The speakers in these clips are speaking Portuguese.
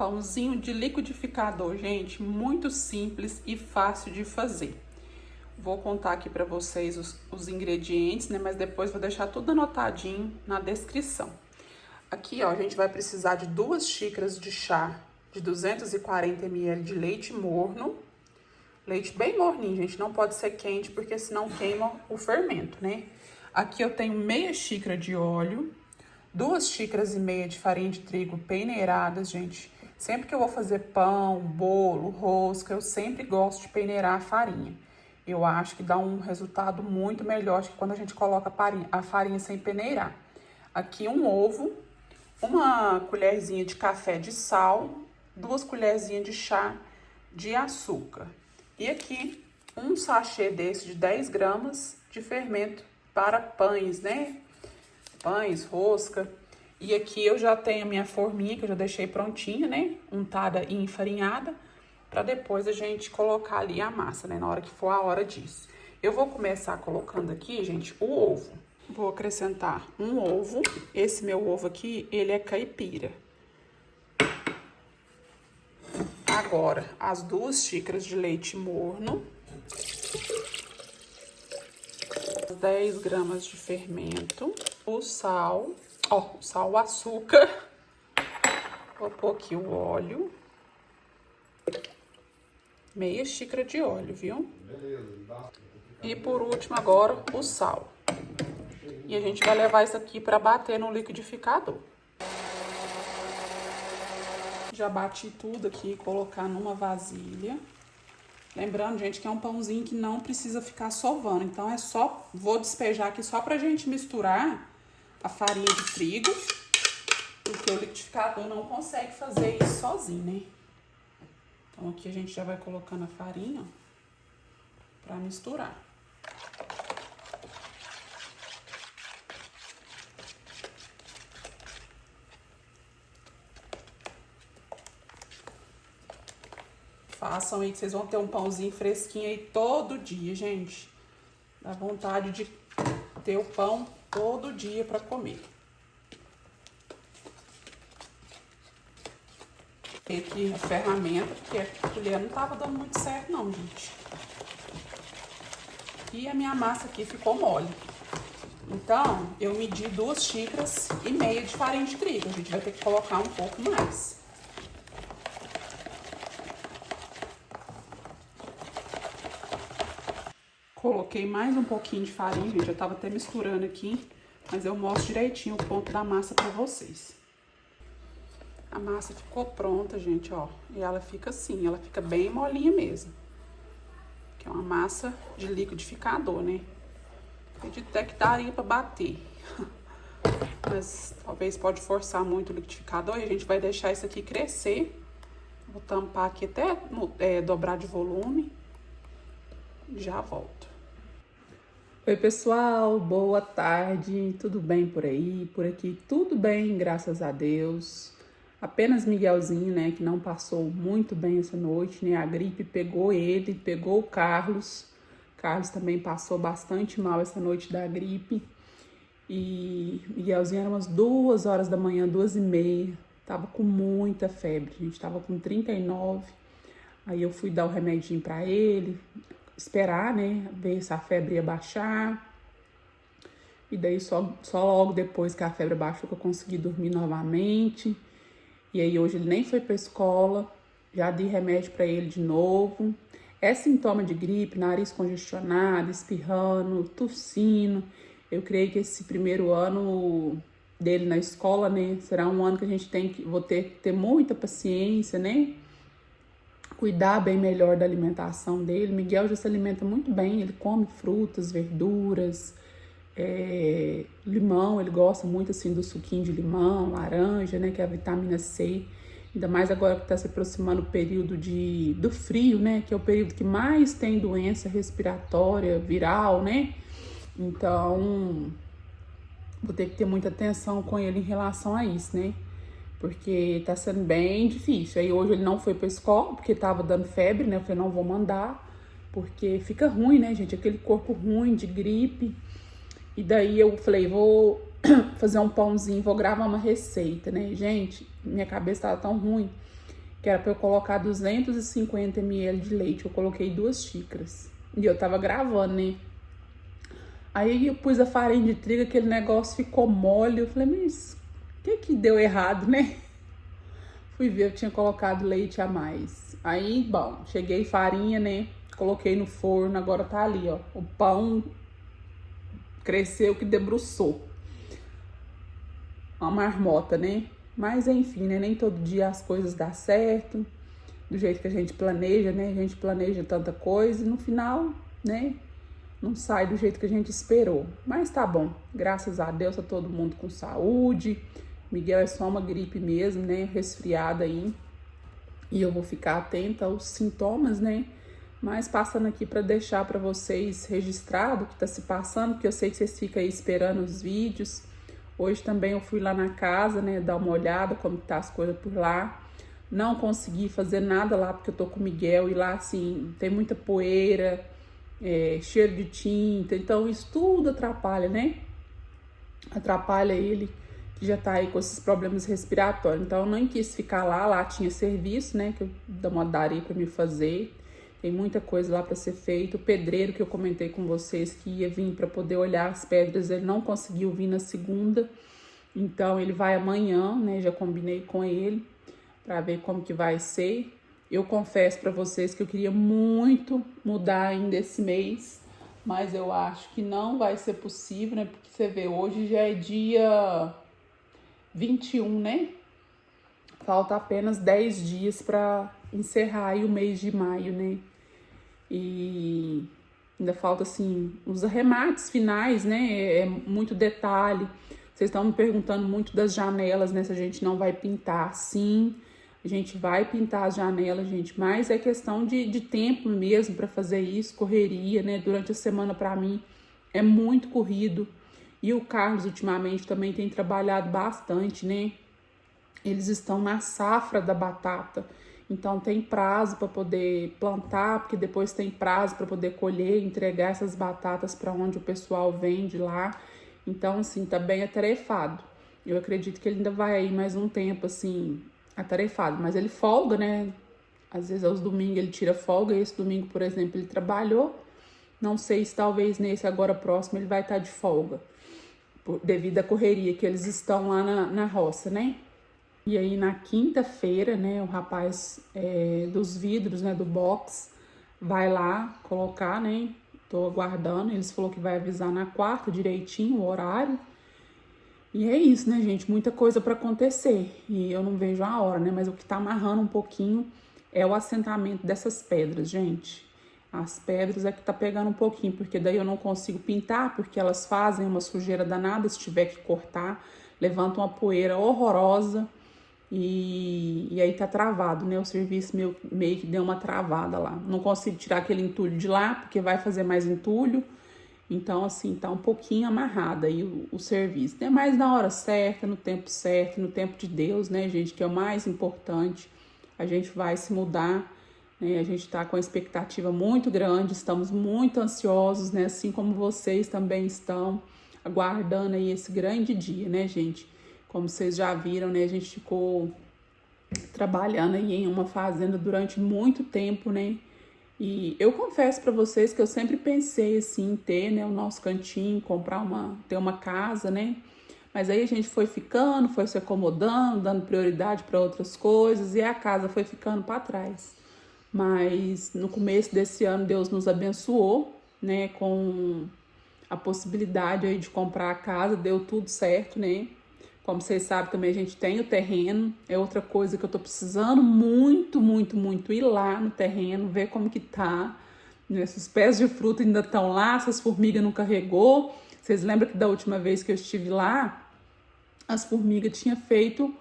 Pãozinho de liquidificador, gente, muito simples e fácil de fazer. Vou contar aqui para vocês os ingredientes, né? Mas depois vou deixar tudo anotadinho na descrição. Aqui, ó, a gente vai precisar de 2 xícaras de chá de 240 ml de leite morno. Leite bem morninho, gente, não pode ser quente, porque senão queima o fermento, né? Aqui eu tenho meia xícara de óleo, 2 xícaras e meia de farinha de trigo peneiradas, gente. Sempre que eu vou fazer pão, bolo, rosca, eu sempre gosto de peneirar a farinha. Eu acho que dá um resultado muito melhor que quando a gente coloca a farinha sem peneirar. Aqui um ovo, uma colherzinha de café de sal, 2 colherzinhas de chá de açúcar. E aqui um sachê desse de 10 gramas de fermento para pães, né? Pães, rosca. E aqui eu já tenho a minha forminha, que eu já deixei prontinha, né? Untada e enfarinhada, para depois a gente colocar ali a massa, né? Na hora que for a hora disso. Eu vou começar colocando aqui, gente, o ovo. Vou acrescentar um ovo. Esse meu ovo aqui, ele é caipira. Agora, as 2 xícaras de leite morno. 10 gramas de fermento. O sal. Ó, o açúcar. Vou pôr aqui o óleo. Meia xícara de óleo, viu? E por último agora o sal. E a gente vai levar isso aqui para bater no liquidificador. Já bati tudo aqui, colocar numa vasilha. Lembrando, gente, que é um pãozinho que não precisa ficar sovando. Então, vou despejar aqui só pra gente misturar a farinha de trigo. Porque o liquidificador não consegue fazer isso sozinho, né? Então, aqui a gente já vai colocando a farinha, ó, pra misturar. Façam aí que vocês vão ter um pãozinho fresquinho aí todo dia, gente. Dá vontade de ter o pão todo dia pra comer. Tem aqui a ferramenta, porque a colher não tava dando muito certo não, gente. E a minha massa aqui ficou mole. Então, eu medi 2 xícaras e meia de farinha de trigo. A gente vai ter que colocar um pouco mais. Coloquei mais um pouquinho de farinha, gente. Eu tava até misturando aqui, mas eu mostro direitinho o ponto da massa pra vocês. A massa ficou pronta, gente, ó. E ela fica assim, ela fica bem molinha mesmo. Que é uma massa de liquidificador, né? Acredito até que daria pra bater. Mas talvez pode forçar muito o liquidificador e a gente vai deixar isso aqui crescer. Vou tampar aqui até dobrar de volume. Já volto. Oi, pessoal, boa tarde, tudo bem por aí? Por aqui tudo bem, graças a Deus. Apenas Miguelzinho, né, que não passou muito bem essa noite, né? A gripe pegou ele, pegou o Carlos. Carlos também passou bastante mal essa noite da gripe. E Miguelzinho era umas 2 horas da manhã, 2h30. Tava com muita febre, a gente tava com 39. Aí eu fui dar o remedinho pra ele, esperar, né, ver se a febre ia baixar. E daí só logo depois que a febre baixou que eu consegui dormir novamente. E aí hoje ele nem foi pra escola, já dei remédio pra ele de novo. É sintoma de gripe, nariz congestionado, espirrando, tossindo. Eu creio que esse primeiro ano dele na escola, né, será um ano que a gente vou ter que ter muita paciência, né? Cuidar bem melhor da alimentação dele. Miguel já se alimenta muito bem, ele come frutas, verduras, limão, ele gosta muito assim do suquinho de limão, laranja, né, que é a vitamina C. Ainda mais agora que está se aproximando o período do frio, né, que é o período que mais tem doença respiratória, viral, né. Então, vou ter que ter muita atenção com ele em relação a isso, né. Porque tá sendo bem difícil. Aí hoje ele não foi pra escola, porque tava dando febre, né? Eu falei, não vou mandar, porque fica ruim, né, gente? Aquele corpo ruim de gripe. E daí eu falei, vou fazer um pãozinho, vou gravar uma receita, né? Gente, minha cabeça tava tão ruim que era para eu colocar 250 ml de leite. Eu coloquei 2 xícaras. E eu tava gravando, né? Aí eu pus a farinha de trigo, aquele negócio ficou mole. Eu falei, mas o que deu errado, né? Fui ver, eu tinha colocado leite a mais. Aí, bom, cheguei farinha, né? Coloquei no forno, agora tá ali, ó. O pão cresceu que debruçou. Uma marmota, né? Mas enfim, né? Nem todo dia as coisas dão certo, do jeito que a gente planeja, né? A gente planeja tanta coisa e no final, né? Não sai do jeito que a gente esperou. Mas tá bom, graças a Deus tá todo mundo com saúde. Miguel é só uma gripe mesmo, né? Resfriada aí. E eu vou ficar atenta aos sintomas, né? Mas passando aqui para deixar para vocês registrado o que tá se passando, porque eu sei que vocês ficam aí esperando os vídeos. Hoje também eu fui lá na casa, né, dar uma olhada como tá as coisas por lá. Não consegui fazer nada lá porque eu tô com o Miguel e lá, assim, tem muita poeira, cheiro de tinta, então isso tudo atrapalha, né? Atrapalha ele, que já tá aí com esses problemas respiratórios. Então eu não quis ficar lá tinha serviço, né, que eu daria pra me fazer. Tem muita coisa lá para ser feito. O pedreiro que eu comentei com vocês que ia vir para poder olhar as pedras, ele não conseguiu vir na segunda. Então ele vai amanhã, né? Já combinei com ele para ver como que vai ser. Eu confesso para vocês que eu queria muito mudar ainda esse mês, mas eu acho que não vai ser possível, né? Porque você vê, hoje já é dia 21, né? Falta apenas 10 dias para encerrar aí o mês de maio, né? E ainda falta, assim, os arremates finais, né? É muito detalhe. Vocês estão me perguntando muito das janelas, né? Se a gente não vai pintar. Sim, a gente vai pintar as janelas, gente. Mas é questão de tempo mesmo para fazer isso, correria, né? Durante a semana, para mim, é muito corrido. E o Carlos, ultimamente, também tem trabalhado bastante, né? Eles estão na safra da batata. Então tem prazo para poder plantar, porque depois tem prazo para poder colher, entregar essas batatas para onde o pessoal vende lá. Então, assim, tá bem atarefado. Eu acredito que ele ainda vai aí mais um tempo, assim, atarefado. Mas ele folga, né? Às vezes aos domingos ele tira folga. Esse domingo, por exemplo, ele trabalhou. Não sei se talvez nesse agora próximo ele vai estar de folga, devido à correria que eles estão lá na roça, né? E aí na quinta-feira, né, o rapaz dos vidros, né, do box, vai lá colocar, né, tô aguardando, eles falou que vai avisar na quarta direitinho o horário. E é isso, né, gente, muita coisa para acontecer e eu não vejo a hora, né, mas o que tá amarrando um pouquinho é o assentamento dessas pedras, gente. As pedras é que tá pegando um pouquinho, porque daí eu não consigo pintar, porque elas fazem uma sujeira danada se tiver que cortar, levantam uma poeira horrorosa. E aí tá travado, né? O serviço meio que deu uma travada lá. Não consigo tirar aquele entulho de lá, porque vai fazer mais entulho. Então, assim, tá um pouquinho amarrado aí o serviço, né? Mas na hora certa, no tempo de Deus, né, gente? Que é o mais importante. A gente vai se mudar, né? A gente tá com uma expectativa muito grande, estamos muito ansiosos, né? Assim como vocês também estão aguardando aí esse grande dia, né, gente? Como vocês já viram, né, a gente ficou trabalhando aí em uma fazenda durante muito tempo, né? E eu confesso para vocês que eu sempre pensei assim em ter, né, o nosso cantinho, ter uma casa, né? Mas aí a gente foi ficando, foi se acomodando, dando prioridade para outras coisas e a casa foi ficando para trás. Mas no começo desse ano Deus nos abençoou, né, com a possibilidade aí de comprar a casa, deu tudo certo, né? Como vocês sabem, também a gente tem o terreno. É outra coisa que eu tô precisando muito, muito, muito ir lá no terreno, ver como que tá. Esses pés de fruta ainda estão lá, essas formigas não carregou. Vocês lembram que da última vez que eu estive lá, as formigas tinham feito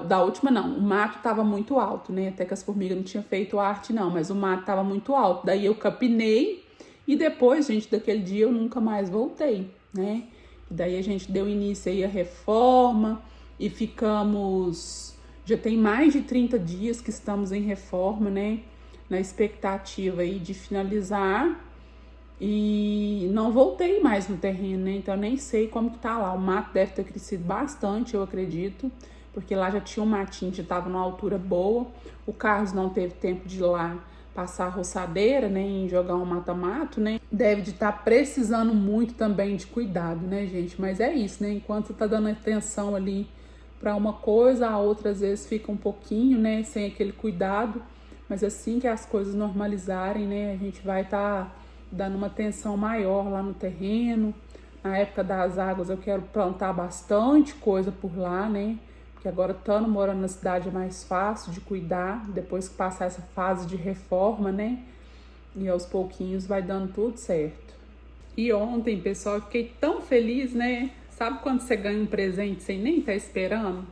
da última não, o mato tava muito alto, né? Até que as formigas não tinham feito arte não, mas o mato tava muito alto. Daí eu capinei e depois, gente, daquele dia eu nunca mais voltei, né? Daí a gente deu início aí à reforma e ficamos, já tem mais de 30 dias que estamos em reforma, né? Na expectativa aí de finalizar e não voltei mais no terreno, né? Então nem sei como que tá lá. O mato deve ter crescido bastante, eu acredito, porque lá já tinha um matinho, já estava numa altura boa. O Carlos não teve tempo de ir lá passar a roçadeira, né, e jogar um mata-mato, né. Deve de estar precisando muito também de cuidado, né, gente? Mas é isso, né? Enquanto você tá dando atenção ali para uma coisa, a outra às vezes fica um pouquinho, né, sem aquele cuidado. Mas assim que as coisas normalizarem, né, a gente vai estar dando uma atenção maior lá no terreno. Na época das águas eu quero plantar bastante coisa por lá, né? Porque agora estando morando na cidade é mais fácil de cuidar, depois que passar essa fase de reforma, né? E aos pouquinhos vai dando tudo certo. E ontem, pessoal, eu fiquei tão feliz, né? Sabe quando você ganha um presente sem nem estar esperando?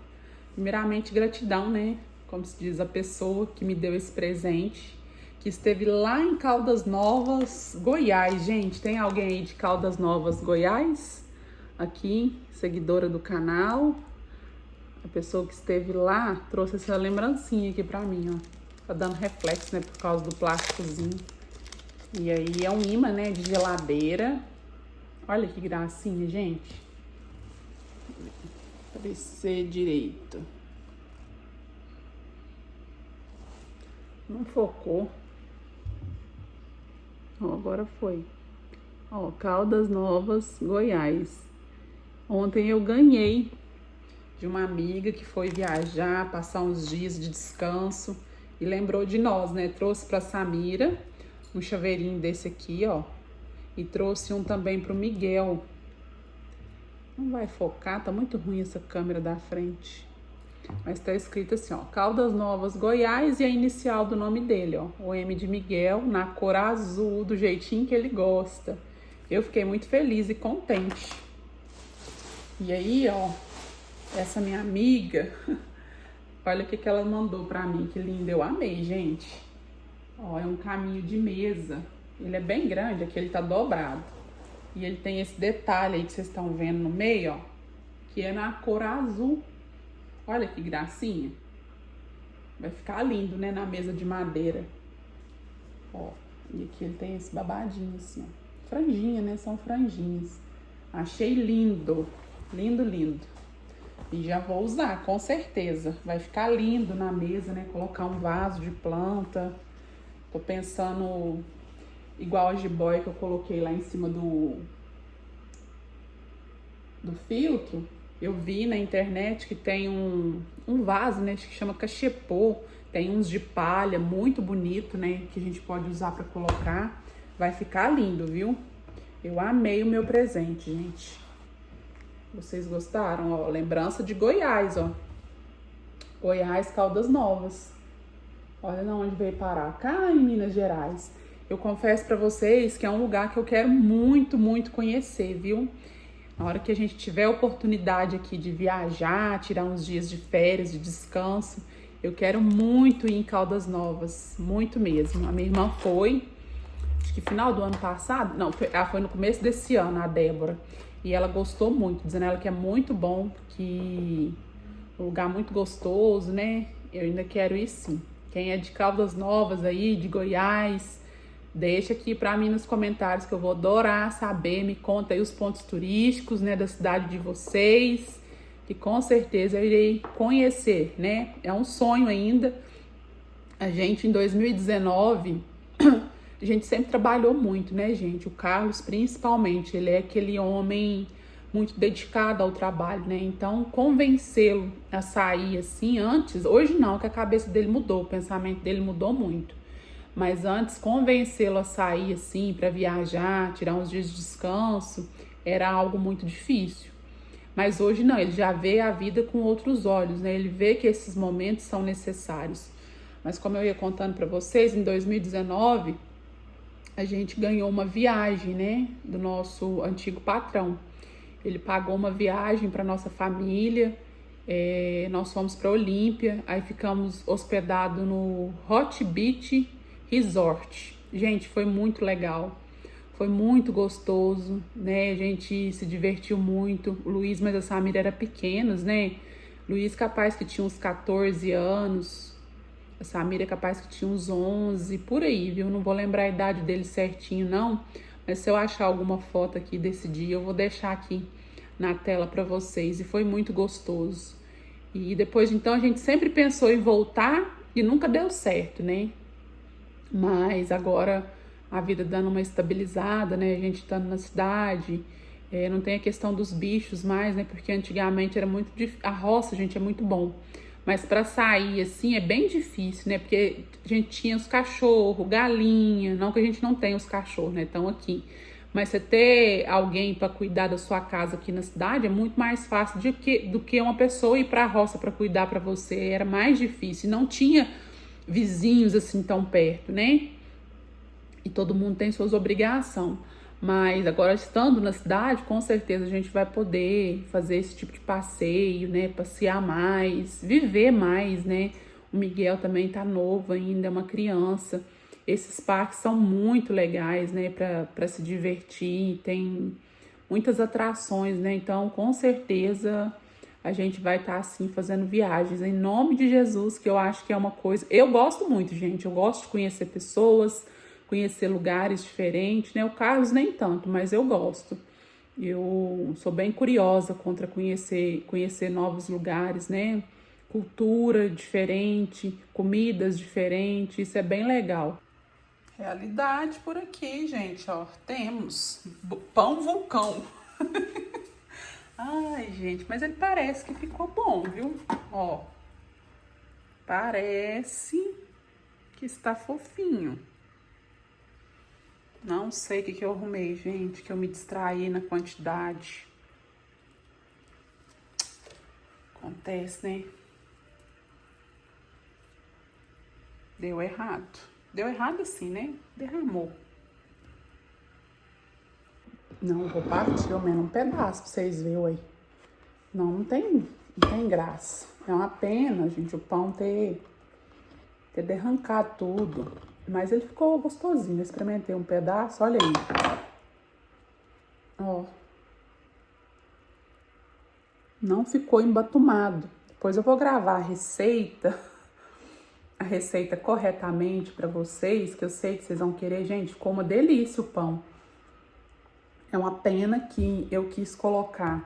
Primeiramente, gratidão, né? Como se diz, a pessoa que me deu esse presente, que esteve lá em Caldas Novas, Goiás. Gente, tem alguém aí de Caldas Novas, Goiás? Aqui, seguidora do canal. A pessoa que esteve lá trouxe essa lembrancinha aqui pra mim, ó. Tá dando reflexo, né, por causa do plásticozinho. E aí é um imã, né, de geladeira. Olha que gracinha, gente. Aparecer direito. Não focou. Ó, agora foi. Ó, Caldas Novas, Goiás. Ontem eu ganhei de uma amiga que foi viajar, passar uns dias de descanso e lembrou de nós, né? Trouxe pra Samira um chaveirinho desse aqui, ó. E trouxe um também pro Miguel. Não vai focar, tá muito ruim essa câmera da frente. Mas tá escrito assim, ó, Caldas Novas, Goiás, e a inicial do nome dele, ó, o M de Miguel, na cor azul, do jeitinho que ele gosta. Eu fiquei muito feliz e contente. E aí, ó, essa minha amiga, olha o que ela mandou pra mim, que lindo, eu amei, gente. Ó, é um caminho de mesa, ele é bem grande, aqui ele tá dobrado. E ele tem esse detalhe aí que vocês estão vendo no meio, ó, que é na cor azul. Olha que gracinha. Vai ficar lindo, né, na mesa de madeira. Ó, e aqui ele tem esse babadinho assim, ó. Franjinha, né, são franjinhas. Achei lindo, lindo, lindo. E já vou usar, com certeza. Vai ficar lindo na mesa, né, colocar um vaso de planta. Tô pensando igual a jiboia que eu coloquei lá em cima do filtro. Eu vi na internet que tem um vaso, né, que chama cachepô. Tem uns de palha, muito bonito, né, que a gente pode usar para colocar. Vai ficar lindo, viu? Eu amei o meu presente, gente. Vocês gostaram? Ó, lembrança de Goiás, ó. Goiás, Caldas Novas. Olha na onde veio parar. Cá em Minas Gerais. Eu confesso para vocês que é um lugar que eu quero muito, muito conhecer, viu? Na hora que a gente tiver a oportunidade aqui de viajar, tirar uns dias de férias, de descanso, eu quero muito ir em Caldas Novas, muito mesmo. A minha irmã foi, acho que final do ano passado, não, ela foi no começo desse ano, a Débora, e ela gostou muito, dizendo ela que é muito bom, que é um lugar muito gostoso, né? Eu ainda quero ir sim. Quem é de Caldas Novas aí, de Goiás, deixa aqui pra mim nos comentários que eu vou adorar saber. Me conta aí os pontos turísticos, né, da cidade de vocês, que com certeza eu irei conhecer, né? É um sonho ainda. A gente em 2019, a gente sempre trabalhou muito, né, gente? O Carlos principalmente, ele é aquele homem muito dedicado ao trabalho, né? Então, convencê-lo a sair assim antes, hoje não, que a cabeça dele mudou, o pensamento dele mudou muito. Mas antes, convencê-lo a sair assim para viajar, tirar uns dias de descanso, era algo muito difícil. Mas hoje não, ele já vê a vida com outros olhos, né? Ele vê que esses momentos são necessários. Mas como eu ia contando para vocês, em 2019, a gente ganhou uma viagem, né, do nosso antigo patrão. Ele pagou uma viagem para nossa família, nós fomos para Olímpia, aí ficamos hospedados no Hot Beach Resort. Gente, foi muito legal, foi muito gostoso, né? A gente se divertiu muito. O Luiz, mas a Samira era pequenos, né? Luiz capaz que tinha uns 14 anos, a Samira capaz que tinha uns 11, por aí, viu? Não vou lembrar a idade dele certinho, não. Mas se eu achar alguma foto aqui desse dia, eu vou deixar aqui na tela para vocês. E foi muito gostoso. E depois de então a gente sempre pensou em voltar e nunca deu certo, né? Mas agora a vida dando uma estabilizada, né? A gente estando na cidade, não tem a questão dos bichos mais, né? Porque antigamente era muito difícil. A roça, gente, é muito bom. Mas para sair assim é bem difícil, né? Porque a gente tinha os cachorros, galinha, não que a gente não tenha os cachorros, né? Estão aqui. Mas você ter alguém para cuidar da sua casa aqui na cidade é muito mais fácil do que uma pessoa ir para a roça para cuidar para você. Era mais difícil. Não tinha vizinhos assim tão perto, né? E todo mundo tem suas obrigações. Mas agora, estando na cidade, com certeza a gente vai poder fazer esse tipo de passeio, né? Passear mais, viver mais, né? O Miguel também tá novo ainda, é uma criança. Esses parques são muito legais, né? Para se divertir, tem muitas atrações, né? Então, com certeza a gente vai estar assim fazendo viagens em nome de Jesus, que eu acho que é uma coisa. Eu gosto muito, gente. Eu gosto de conhecer pessoas, conhecer lugares diferentes, né? O Carlos nem tanto, mas eu gosto. Eu sou bem curiosa contra conhecer novos lugares, né? Cultura diferente, comidas diferentes, isso é bem legal. Realidade por aqui, gente, ó. Temos pão vulcão. Ai, gente, mas ele parece que ficou bom, viu? Ó, parece que está fofinho. Não sei o que eu arrumei, gente, que eu me distraí na quantidade. Acontece, né? Deu errado. Deu errado assim, né? Derramou. Não, eu vou partir ao menos um pedaço pra vocês verem aí. Não tem graça. É uma pena, gente, o pão ter derrancado tudo. Mas ele ficou gostosinho. Eu experimentei um pedaço, olha aí. Ó. Não ficou embatumado. Depois eu vou gravar a receita corretamente pra vocês, que eu sei que vocês vão querer. Gente, ficou uma delícia o pão. É uma pena que eu quis colocar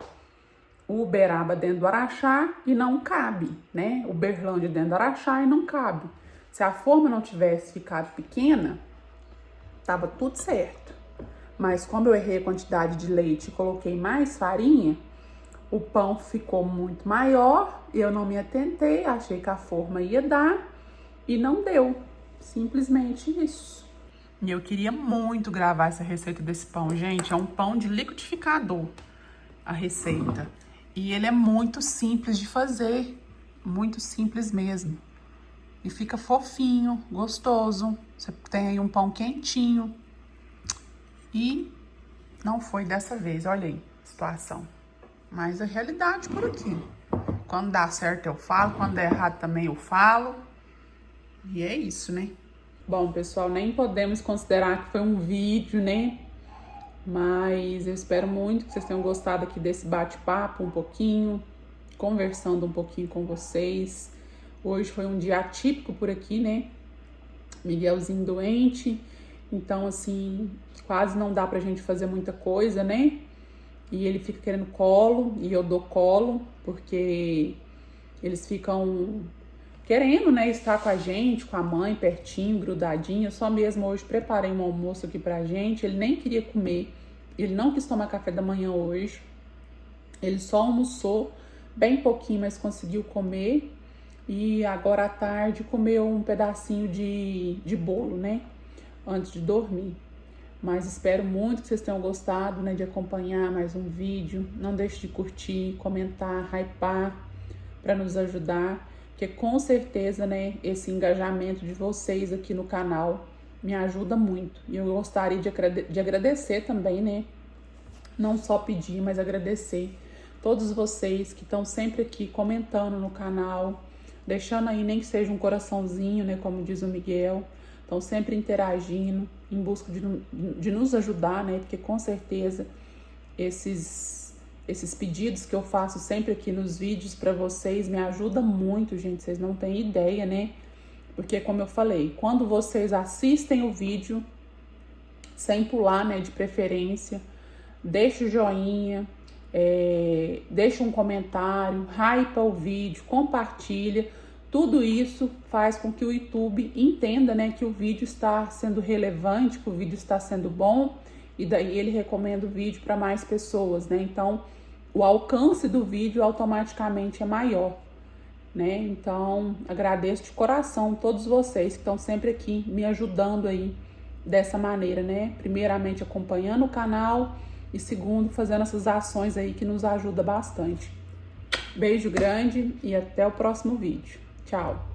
o uberaba dentro do araxá e não cabe, né? O berlândia dentro do araxá e não cabe. Se a forma não tivesse ficado pequena, tava tudo certo. Mas como eu errei a quantidade de leite e coloquei mais farinha, o pão ficou muito maior, eu não me atentei, achei que a forma ia dar e não deu. Simplesmente isso. E eu queria muito gravar essa receita desse pão, gente. É um pão de liquidificador, a receita. E ele é muito simples de fazer, muito simples mesmo. E fica fofinho, gostoso. Você tem aí um pão quentinho. E não foi dessa vez, olha aí a situação. Mas a realidade por aqui. Quando dá certo eu falo, quando dá errado também eu falo. E é isso, né? Bom, pessoal, nem podemos considerar que foi um vídeo, né? Mas eu espero muito que vocês tenham gostado aqui desse bate-papo um pouquinho, conversando um pouquinho com vocês. Hoje foi um dia atípico por aqui, né? Miguelzinho doente, então assim, quase não dá pra gente fazer muita coisa, né? E ele fica querendo colo, e eu dou colo, porque eles ficam querendo, né, estar com a gente, com a mãe, pertinho, grudadinho. Eu só mesmo hoje preparei um almoço aqui pra gente, ele nem queria comer, ele não quis tomar café da manhã hoje, ele só almoçou bem pouquinho, mas conseguiu comer, e agora à tarde comeu um pedacinho de bolo, né, antes de dormir. Mas espero muito que vocês tenham gostado, né, de acompanhar mais um vídeo. Não deixe de curtir, comentar, hypar, para nos ajudar, porque com certeza, né, esse engajamento de vocês aqui no canal me ajuda muito. E eu gostaria de agradecer também, né, não só pedir, mas agradecer todos vocês que estão sempre aqui comentando no canal, deixando aí nem que seja um coraçãozinho, né, como diz o Miguel, estão sempre interagindo em busca de nos ajudar, né, porque com certeza esses pedidos que eu faço sempre aqui nos vídeos para vocês me ajudam muito, gente, vocês não têm ideia, né? Porque como eu falei, quando vocês assistem o vídeo, sem pular, né, de preferência, deixa o joinha, deixa um comentário, hypa o vídeo, compartilha. Tudo isso faz com que o YouTube entenda, né, que o vídeo está sendo relevante, que o vídeo está sendo bom, e daí ele recomenda o vídeo para mais pessoas, né? Então, o alcance do vídeo automaticamente é maior, né? Então, agradeço de coração todos vocês que estão sempre aqui me ajudando aí dessa maneira, né? Primeiramente acompanhando o canal e segundo fazendo essas ações aí que nos ajuda bastante. Beijo grande e até o próximo vídeo. Tchau!